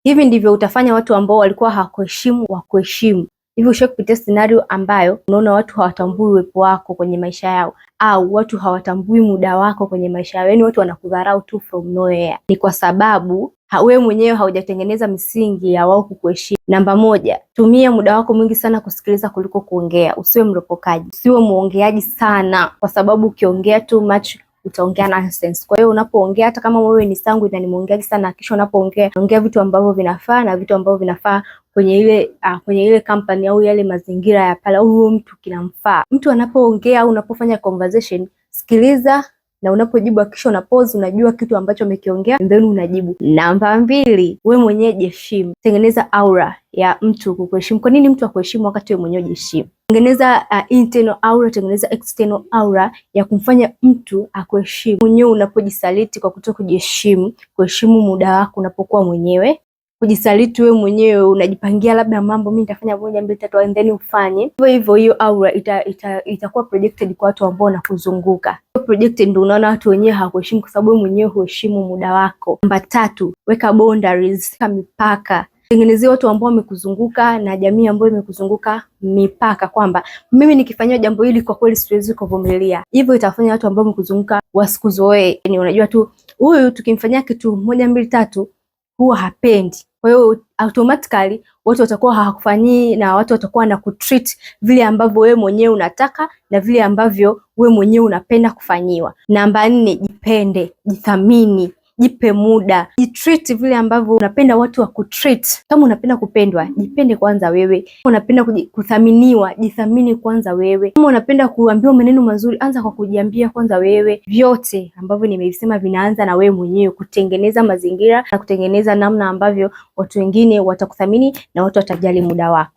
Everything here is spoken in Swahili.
Hivi ndivyo utafanya watu ambao walikuwa hawakuheshimu wakuheshimu. Hivi ushawahi kupitia scenario ambayo unaona watu hawatambui uwepo wako kwenye maisha yao, au watu hawatambui muda wako kwenye maisha yao, yaani watu wanakudharau tu from nowhere? Ni kwa sababu wewe mwenyewe haujatengeneza misingi ya wao kukuheshimu. Namba moja, tumia muda wako mwingi sana kusikiliza kuliko kuongea. Usiwe mropokaji, usiwe muongeaji sana, kwa sababu ukiongea too much utaongea nonsense. Kwa hiyo unapoongea, hata kama wewe ni sangu na ni muongeaji sana, kisha unapoongea ongea vitu ambavyo vinafaa na vitu ambavyo vinafaa kwenye ile company au yale mazingira ya pale, au huyo mtu kinamfaa. Mtu anapoongea au unapofanya conversation, sikiliza, na unapojibu hakikisha una pause, unajua kitu ambacho amekiongea then unajibu. Namba mbili, wewe mwenyewe jiheshimu. Tengeneza aura ya mtu kukuheshimu. Kwa nini mtu akuheshimu wakati wewe mwenyewe jiheshimu? Tengeneza internal aura, tengeneza external aura ya kumfanya mtu akuheshimu. Mwenyewe unapojisaliti kwa kutokujiheshimu, kuheshimu muda wako unapokuwa mwenyewe, kujisaliti wewe mwenyewe, unajipangia labda mambo, mimi nitafanya 1 2 3 and then ufanye hivyo. Hiyo aura itakuwa projected kwa watu ambao wanakuzunguka. Projected ndio unaona watu wenyewe hawakuheshimu kwa sababu wewe mwenyewe huheshimu muda wako. Namba tatu, weka boundaries, weka mipaka. Tengenezea watu ambao wamekuzunguka na jamii ambayo imekuzunguka mipaka, kwamba mimi nikifanyia jambo hili kwa kweli siwezi kuvumilia. Hivyo itafanya watu ambao wamekuzunguka wasikuzoee. Yaani unajua tu huyu tukimfanyia kitu 1 2 3 huwa hapendi. Kwa hiyo automatically watu watakuwa hawakufanyii na watu watakuwa na kutreat vile ambavyo wewe mwenyewe unataka na vile ambavyo wewe mwenyewe unapenda kufanyiwa. Namba 4, jipende, jithamini, jipe muda, jitreat vile ambavyo unapenda watu wa kutreat. Kama unapenda kupendwa, jipende kwanza wewe. Kama unapenda kuthaminiwa, jithamini kwanza wewe. Kama unapenda kuambiwa maneno mazuri, anza kwa kujiambia kwanza wewe. Vyote ambavyo nimevisema vinaanza na wewe mwenyewe, kutengeneza mazingira na kutengeneza namna ambavyo watu wengine watakuthamini na watu watajali muda wako.